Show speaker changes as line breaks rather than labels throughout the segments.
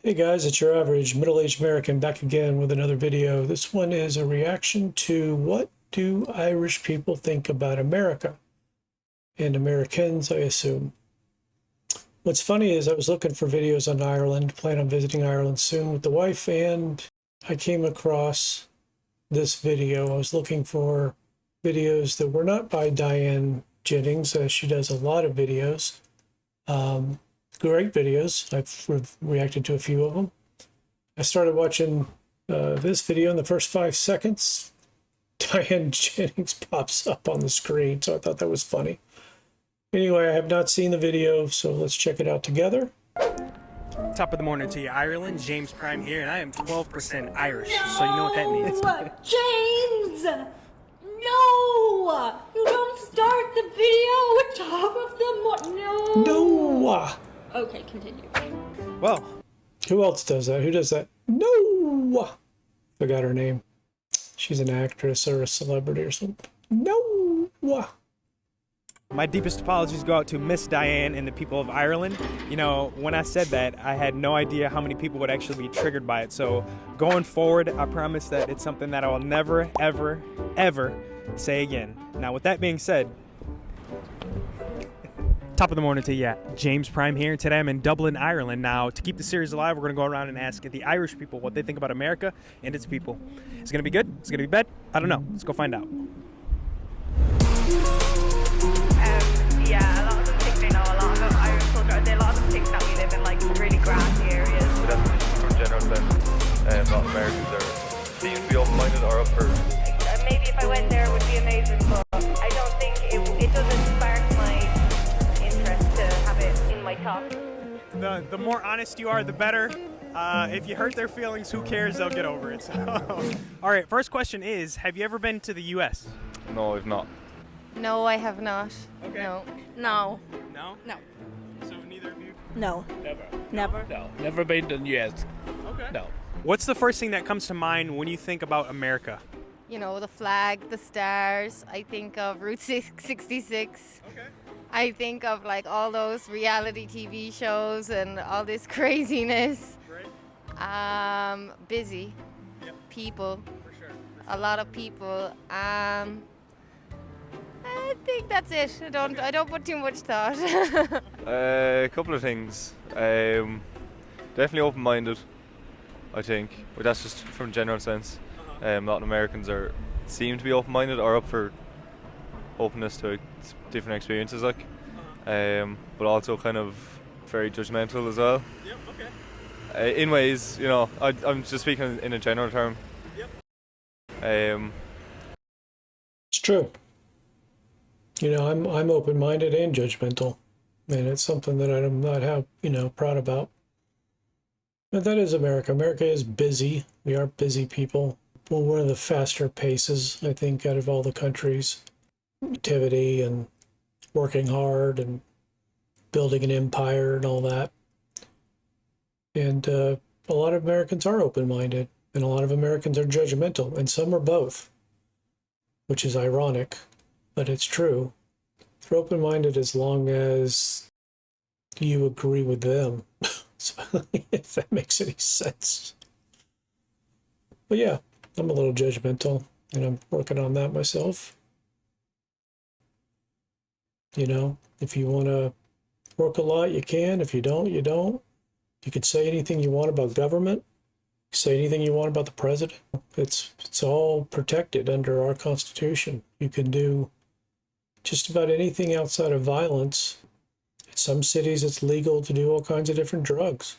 Hey guys, it's your average middle-aged American back again with another video. This one is a reaction to what do Irish people think about America? And Americans, I assume. What's funny is I was looking for videos on Ireland, plan on visiting Ireland soon with the wife, and I came across this video. I was looking for videos that were not by Diane Jennings. She does a lot of videos. Great videos. I've reacted to a few of them. I started watching this video. In the first 5 seconds, Diane Jennings pops up on the screen, so I thought that was funny. Anyway, I have not seen the video, so let's check it out together.
Top of the morning to you, Ireland. James Prime here, and I am 12% Irish, so you know what that means.
James! No! You don't start the video with top of the morning. No! Okay, continue.
Well,
who else does that? Who does that? No! Forgot her name. She's an actress or a celebrity or something. No!
my deepest apologies go out to Miss Diane and the people of Ireland. You know, when I said that, I had no idea how many people would actually be triggered by it. So going forward, I promise that it's something that I will never, ever, ever say again. Now, with that being said, top of the morning to you, James Prime here. Today I'm in Dublin, Ireland. Now, to keep the series alive, we're going to go around and ask the Irish people what they think about America and its people. It's going to be good? It's going to be bad? I don't know. Let's go find out.
Yeah, a lot of them think they know a lot about Irish culture. A lot of them think that we live in like really grassy areas.
But that's from general sense, not Americans are seem to be open-minded or up for.
Maybe if I went there it would be amazing, but I don't think it doesn't spark my interest to have it in my top.
The more honest you are, the better. If you hurt their feelings, who cares? They'll get over it. So. All right, first question is, have you ever been to the U.S.?
No, I've not.
No, I have not.
Okay.
No.
No.
No?
No.
So neither of you?
No.
Never.
Never.
No, never been to the U.S.
Okay.
No.
What's the first thing that comes to mind when you think about America?
You know, the flag, the stars. I think of Route 66.
Okay.
I think of like all those reality TV shows and all this craziness.
Right.
Busy.
Yep.
People.
For sure.
A lot of people. I think that's it. I don't put too much thought.
A couple of things. Definitely open-minded, I think. But that's just from general sense. A lot of Americans seem to be open-minded or up for openness to different experiences, like. But also kind of very judgmental as well.
Yep. Okay.
In ways, you know, I'm just speaking in a general term.
Yep.
It's true. You know, I'm open-minded and judgmental, and it's something that I'm not proud about. But that is America. America is busy. We are busy people. Well, one of the faster paces, I think, out of all the countries. Activity and working hard and building an empire and all that. And a lot of Americans are open-minded, and a lot of Americans are judgmental, and some are both, which is ironic. But it's true. They're open-minded as long as you agree with them. So, if that makes any sense. But yeah, I'm a little judgmental, and I'm working on that myself. You know, if you want to work a lot, you can. If you don't, you don't. You can say anything you want about government. Say anything you want about the president. It's all protected under our Constitution. You can do just about anything outside of violence. In some cities, it's legal to do all kinds of different drugs.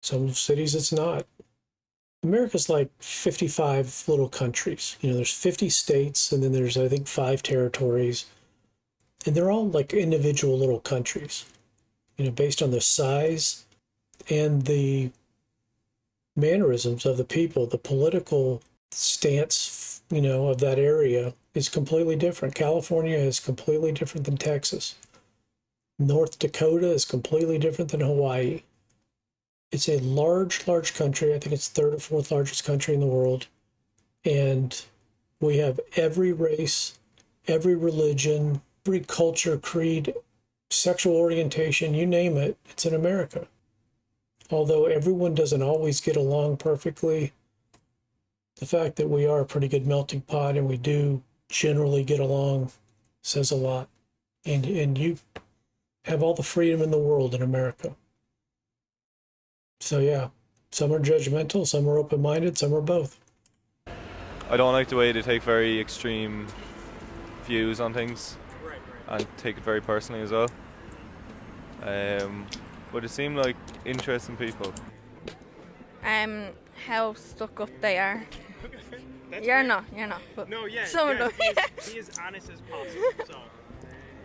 Some cities, it's not. America's like 55 little countries. You know, there's 50 states, and then there's, I think, 5 territories. And they're all like individual little countries, you know, based on the size and the mannerisms of the people. The political stance, you know, of that area is completely different. California is completely different than Texas. North Dakota is completely different than Hawaii. It's a large country. I think it's third or fourth largest country in the world. And we have every race, every religion, every culture, creed, sexual orientation, you name it, it's in America. although everyone doesn't always get along perfectly, the fact that we are a pretty good melting pot and we do generally get along says a lot. And you have all the freedom in the world in America. So yeah, some are judgmental, some are open-minded, some are both.
I don't like the way they take very extreme views on things and take it very personally as well. But they seem like interesting people.
How stuck up they are. You're not. But
No, yeah.
some of them.
Be as honest as possible. So,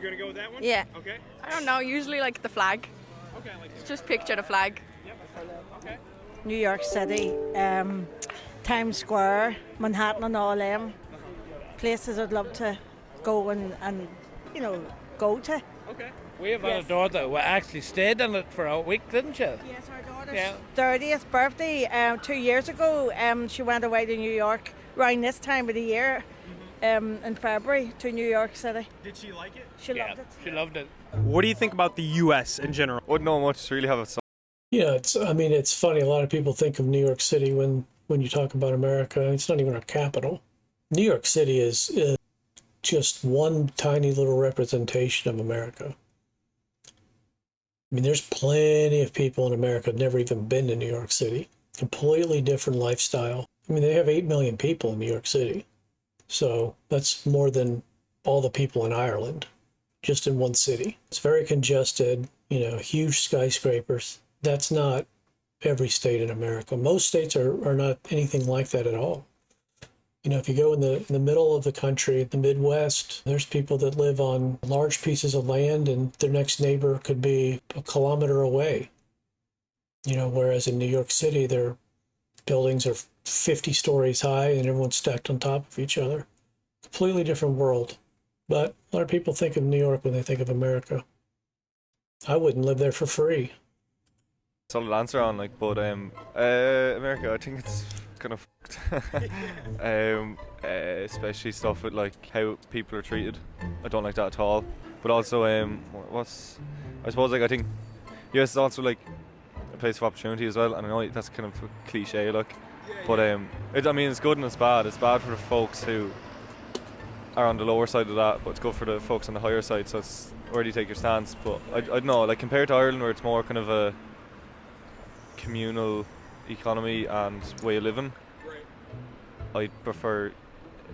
you're gonna go with that one?
Yeah.
Okay.
I don't know. Usually like the flag.
Okay, I like that.
Just picture the flag.
Yep. Okay.
New York City, Times Square, Manhattan and all them places I'd love to go and go to.
Okay.
We have had a daughter who actually stayed in it for a week, didn't you?
Yes, our daughter's 30th birthday 2 years ago. She went away to New York around this time of the year in February to New York City.
Did she like it?
She loved it.
She loved it.
What do you think about the U.S. in general?
Wouldn't know much to really have it.
Yeah, it's funny. A lot of people think of New York City when you talk about America. It's not even our capital. New York City is just one tiny little representation of America. I mean, there's plenty of people in America who've never even been to New York City. Completely different lifestyle. I mean, they have 8 million people in New York City. So that's more than all the people in Ireland, just in one city. It's very congested, huge skyscrapers. That's not every state in America. Most states are not anything like that at all. If you go in the middle of the country, the Midwest, there's people that live on large pieces of land and their next neighbor could be a kilometer away. Whereas in New York City, their buildings are 50 stories high and everyone's stacked on top of each other. Completely different world. But a lot of people think of New York when they think of America. I wouldn't live there for free.
Solid answer on but America, I think it's kind of especially stuff with how people are treated. I don't like that at all. But also I suppose I think US is also a place of opportunity as well, and I know that's kind of a cliche but it's good and it's bad. It's bad for the folks who are on the lower side of that, but it's good for the folks on the higher side, so it's where do you take your stance. But I don't know, compared to Ireland where it's more kind of a communal economy and way of living, I'd prefer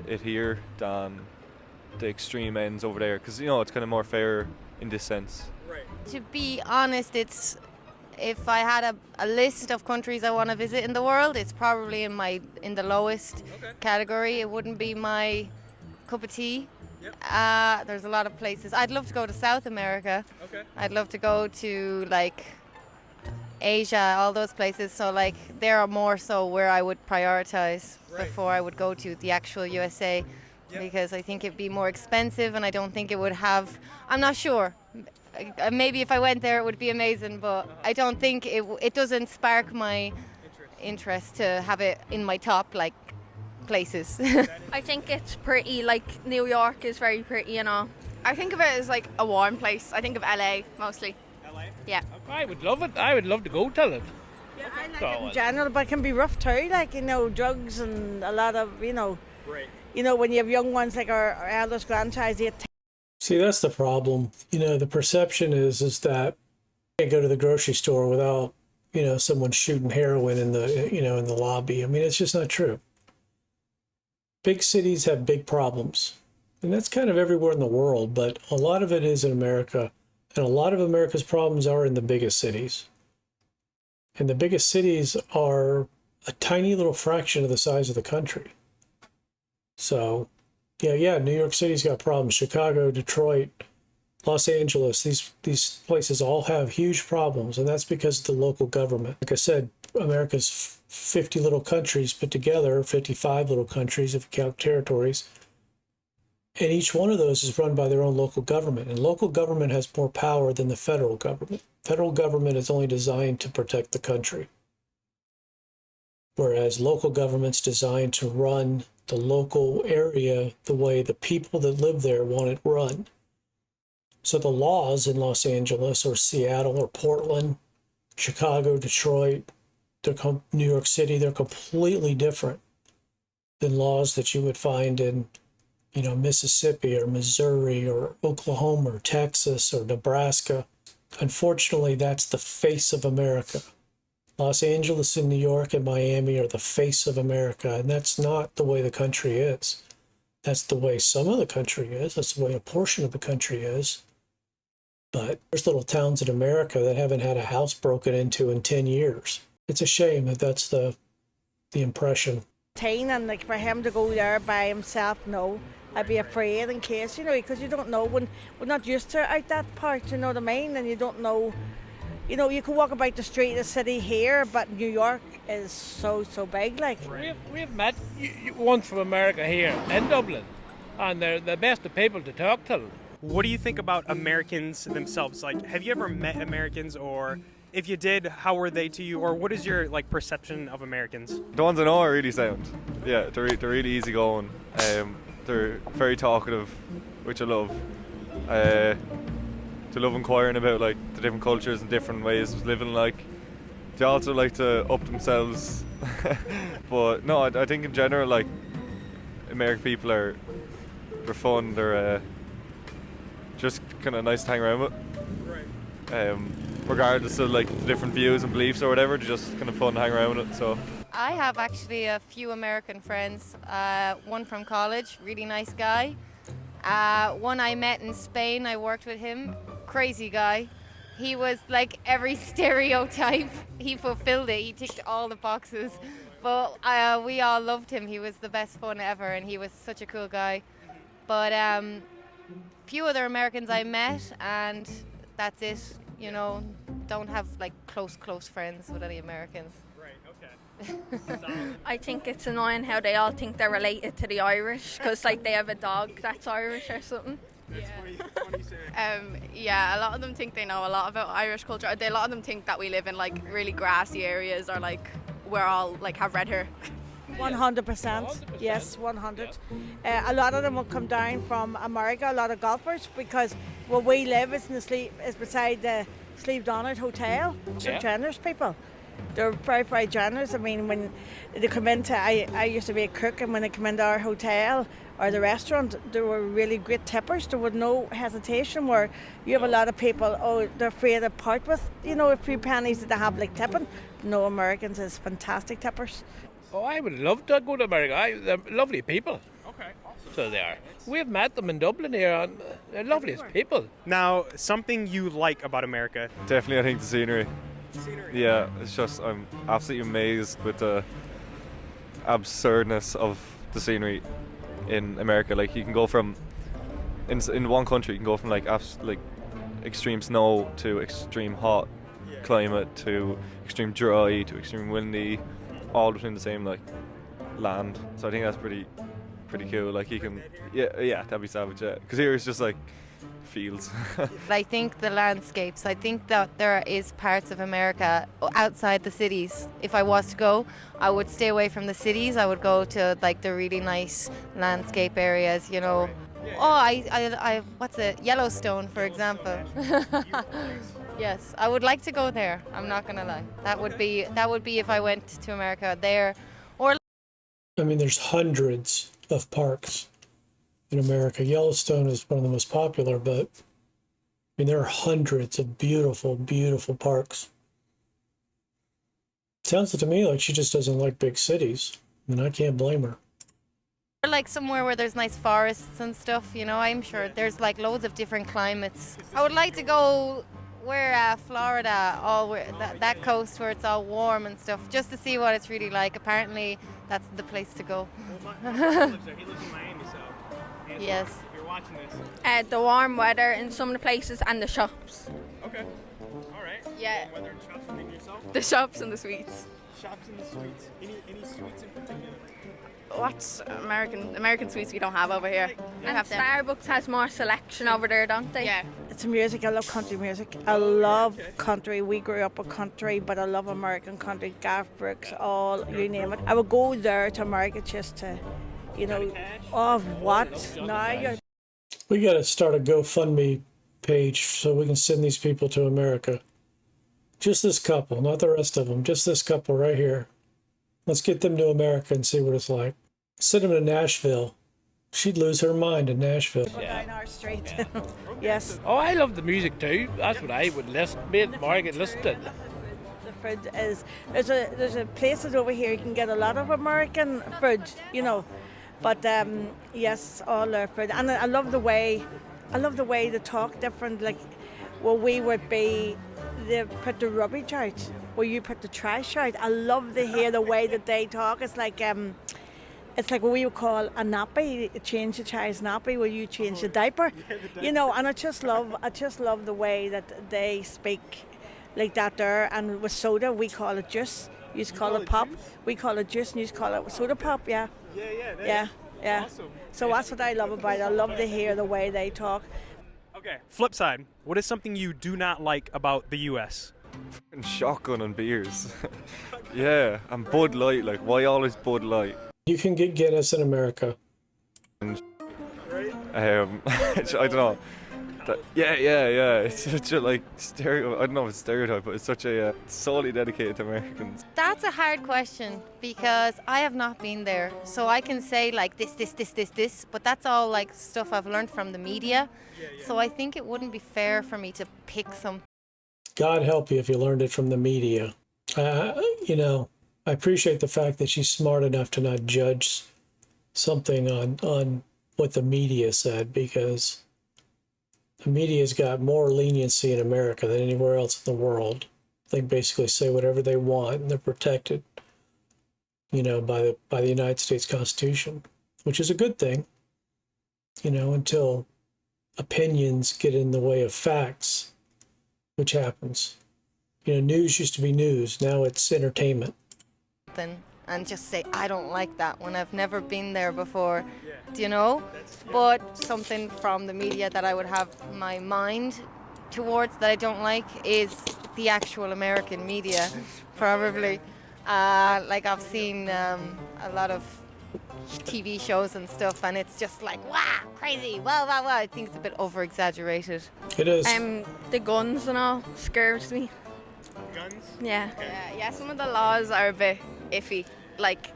it here than the extreme ends over there, because it's kind of more fair in this sense.
To be honest, if I had a list of countries I want to visit in the world, it's probably in the lowest category. It wouldn't be my cup of tea. There's a lot of places. I'd love to go to South America. I'd love to go to Asia, all those places. So there are more so where I would prioritize before I would go to the actual USA, because I think it'd be more expensive and I don't think it would have. I'm not sure. Maybe if I went there it would be amazing, but I don't think it doesn't spark my interest to have it in my top places.
I think it's pretty. New York is very pretty and all. I think of it as a warm place. I think of LA mostly.
LA?
Yeah.
I would love it. I would love to go to it.
Yeah, I like it in general, but it can be rough too. Drugs and a lot of when you have young ones like our eldest grandchild,
See, that's the problem. The perception is that you can't go to the grocery store without, someone shooting heroin in the lobby. I mean, it's just not true. Big cities have big problems, and that's kind of everywhere in the world, but a lot of it is in America, and a lot of America's problems are in the biggest cities. And the biggest cities are a tiny little fraction of the size of the country. So, yeah, New York City's got problems. Chicago, Detroit, Los Angeles, these places all have huge problems, and that's because of the local government. Like I said, America's 50 little countries put together, 55 little countries if you count territories, and each one of those is run by their own local government, and local government has more power than the federal government. Federal government is only designed to protect the country, whereas local government's designed to run the local area the way the people that live there want it run. So the laws in Los Angeles or Seattle or Portland Chicago, Detroit, New York City, they're completely different than laws that you would find in, Mississippi or Missouri or Oklahoma or Texas or Nebraska. Unfortunately, that's the face of America. Los Angeles and New York and Miami are the face of America, and that's not the way the country is. That's the way some of the country is. That's the way a portion of the country is. But there's little towns in America that haven't had a house broken into in 10 years. It's a shame that that's the impression.
And like for him to go there by himself, no. I'd be afraid in case, because you don't know when we're not used to out that part, you know what I mean? And you don't know, you can walk about the street of the city here, but New York is so big, like.
We've met one from America here in Dublin, and they're the best of people to talk to.
What do you think about Americans themselves? Like, have you ever met Americans, or if you did, how were they to you, or what is your perception of Americans?
The ones I know are really sound. Yeah, they're really easygoing. They're very talkative, which I love. They love inquiring about the different cultures and different ways of living. They also like to up themselves. But no, I think in general, American people they're fun. They're just kind of nice to hang around with. Right. Regardless of the different views and beliefs or whatever, they're just kind of fun to hang around with it. So.
I have actually a few American friends. One from college, really nice guy. One I met in Spain, I worked with him, crazy guy. He was like every stereotype. He fulfilled it. He ticked all the boxes. But we all loved him. He was the best fun ever, and he was such a cool guy. But few other Americans I met, and that's it. Don't have close friends with any Americans.
I think it's annoying how they all think they're related to the Irish because they have a dog that's Irish or something.
Yeah, a lot of them think they know a lot about Irish culture. A lot of them think that we live in really grassy areas, or we're all have red hair.
100%. Yes, 100. A lot of them will come down from America, a lot of golfers, because where we live is beside the Sleeve Donald Hotel. So generous people. They're very, very generous. I mean, when they come into, I used to be a cook, and when they come into our hotel or the restaurant, there were really great tippers. There was no hesitation where you have a lot of people, they're afraid to part with, a few pennies that they have tipping. No, Americans is fantastic tippers.
Oh, I would love to go to America. They're lovely people.
Okay, awesome.
So they are. We've met them in Dublin here, and they're loveliest people.
Now, something you like about America?
Definitely, I think the scenery. Yeah, it's just, I'm absolutely amazed with the absurdness of the scenery in America. You can go from, in one country, you can go from extreme snow to extreme hot climate to extreme dry to extreme windy, all within the same land. So I think that's pretty cool. You can, yeah, that'd be savage. Yeah, because here it's just fields.
I think the landscapes, I think that there is parts of America outside the cities. If I was to go, I would stay away from the cities. I would go to the really nice landscape areas, Oh, I what's it? Yellowstone, for example. Yes, I would like to go there. I'm not gonna lie. That would be if I went to America there, or.
I mean, there's hundreds of parks in America. Yellowstone is one of the most popular, but there are hundreds of beautiful, beautiful parks. Sounds to me like she just doesn't like big cities, and I can't blame her.
Or somewhere where there's nice forests and stuff, I'm sure there's loads of different climates. I would like to go where Florida, that coast where it's all warm and stuff, just to see what it's really like. Apparently, that's the place to go.
He lives in Miami, so.
Yes.
If you're watching this.
The warm weather in some of the places and the shops.
Okay. All right.
Yeah.
Weather and shops and things yourself?
The shops and the sweets.
Shops and the sweets. Any sweets in particular?
What's American sweets we don't have over here?
And Starbucks has more selection over there, don't they?
Yeah.
It's music. I love country music. I love country. We grew up with country, but I love American country. Garth Brooks, all, you name it. I would go there to America just to, what? Now you're...
We got to start a GoFundMe page so we can send these people to America. Just this couple, not the rest of them. Just this couple right here. Let's get them to America and see what it's like. Send them to Nashville. She'd lose her mind in Nashville.
Down our street. Yes.
Oh, I love the music too. That's what I would listen. Me and Margaret listened to.
The food is there's a places over here you can get a lot of American food, you know, but yes, all their food, and I love the way they talk different. Like, well, we would be they put the rubbish out, where you put the trash out. I love to hear the way that they talk. It's like what we would call a nappy. Change the child's nappy, where you change the diaper, you know. And I just love the way that they speak like that there. And with soda, we call it juice. You used to call it pop. We call it juice, and you used to call it soda pop. Yeah. Yeah. Awesome. So that's what I love about it. I love to hear the way they talk.
Okay. Flip side. What is something you do not like about the U.S.?
Shotgun and beers. Yeah, and Bud Light. Like, why always Bud Light?
You can get Guinness in America.
I don't know. Yeah. It's such a I don't know if it's stereotype, but it's such a solely dedicated to Americans.
That's a hard question because I have not been there. So I can say like this, but that's all like stuff I've learned from the media. So I think it wouldn't be fair for me to pick some.
God help you if you learned it from the media. You know, I appreciate the fact that she's smart enough to not judge something on what the media said, because the media's got more leniency in America than anywhere else in the world. They basically say whatever they want, and they're protected, you know, by the United States Constitution, which is a good thing, you know, until opinions get in the way of facts, which happens. You know, news used to be news. Now it's entertainment.
And just say, I don't like that when I've never been there before, you know? But something from the media that I would have my mind towards that I don't like is the actual American media, probably. Like I've seen a lot of TV shows and stuff, and it's just like, wow, crazy, wow. I think it's a bit over-exaggerated.
It is.
The guns and all scares me.
Guns?
Yeah. Yeah, some of the laws are a bit iffy, like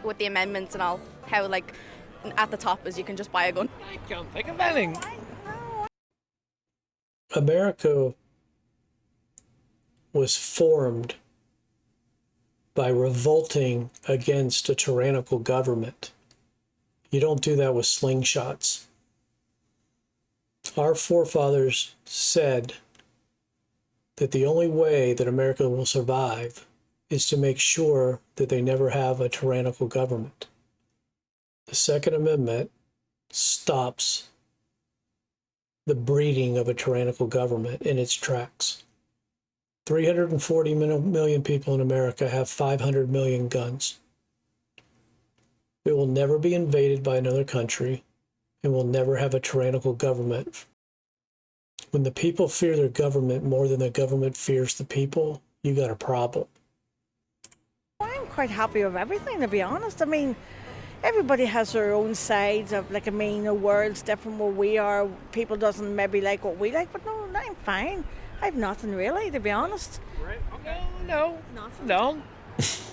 with the amendments and all, how like at the top is you can just buy a gun.
I can't think of anything.
America was formed by revolting against a tyrannical government. You don't do that with slingshots. Our forefathers said that the only way that America will survive is to make sure that they never have a tyrannical government. The Second Amendment stops the breeding of a tyrannical government in its tracks. 340 million people in America have 500 million guns. We will never be invaded by another country, and we'll never have a tyrannical government. When the people fear their government more than the government fears the people, you got a problem.
I'm quite happy with everything, to be honest. I mean, everybody has their own sides of, like, I mean, the world's different where we are. People doesn't maybe like what we like, but no, I'm fine. I have nothing really, to be honest.
Right, okay. No.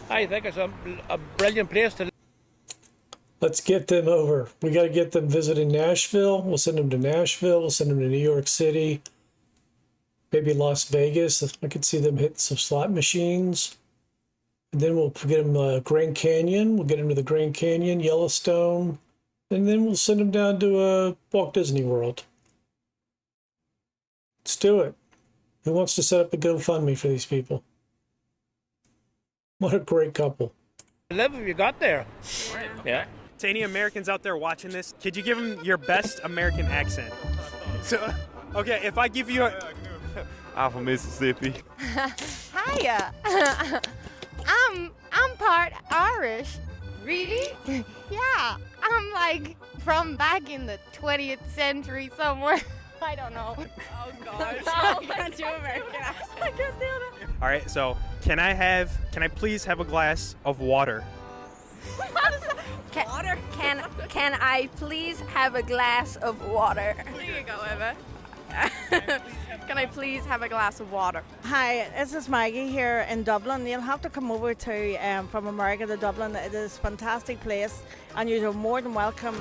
I think it's a brilliant place to live.
Let's get them over. We got to get them visiting Nashville. We'll send them to Nashville. We'll send them to New York City. Maybe Las Vegas. I could see them hitting some slot machines. And then we'll get them Grand Canyon. We'll get them to the Grand Canyon, Yellowstone. And then we'll send them down to Walt Disney World. Let's do it. Who wants to set up a GoFundMe for these people? What a great couple.
Live if you got there. Yeah.
To any Americans out there watching this, could you give them your best American accent? So, okay, if I give you a...
I'm from Mississippi.
Hiya. I'm part Irish. Really? Yeah. I'm like from back in the 20th century somewhere. I don't know.
Oh gosh. I can't do American accent.
I can't do it.
All right, so can I please have a glass of water?
Can I please have a glass of water? There you go, Eva.
Can I please have a glass of water?
Hi, this is Maggie here in Dublin. You'll have to come over to from America to Dublin. It is a fantastic place, and you're more than welcome.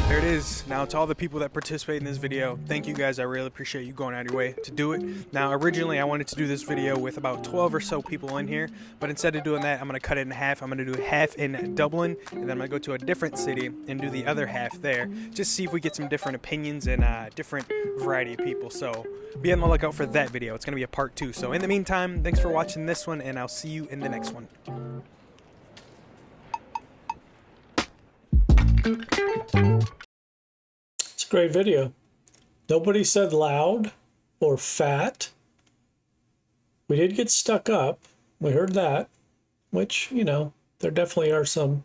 There it is. Now, to all the people that participate in this video, thank you guys. I really appreciate you going out of your way to do it. Now, originally, I wanted to do this video with about 12 or so people in here, but instead of doing that, I'm going to cut it in half. I'm going to do half in Dublin, and then I'm going to go to a different city and do the other half there. Just see if we get some different opinions and different variety of people. So be on the lookout for that video. It's going to be a part 2. So in the meantime, thanks for watching this one, and I'll see you in the next one.
It's a great video. Nobody said loud or fat. We did get stuck up. We heard that, which, you know, there definitely are some.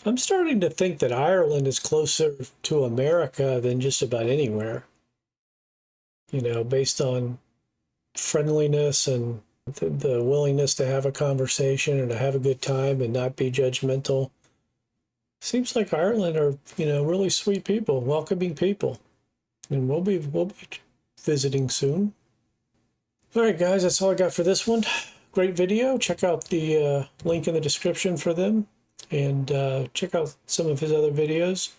I'm starting to think that Ireland is closer to America than just about anywhere. You know, based on friendliness and the willingness to have a conversation and to have a good time and not be judgmental. Seems like Ireland are, you know, really sweet people, welcoming people. And we'll be visiting soon. All right, guys, that's all I got for this one. Great video. Check out the link in the description for them. And check out some of his other videos.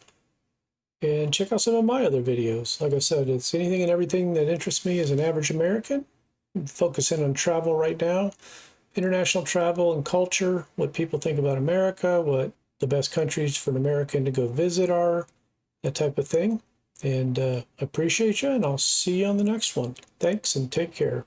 And check out some of my other videos. Like I said, it's anything and everything that interests me as an average American. I'm focusing on travel right now. International travel and culture. What people think about America. What the best countries for an American to go visit are, that type of thing. And I appreciate you, and I'll see you on the next one. Thanks, and take care.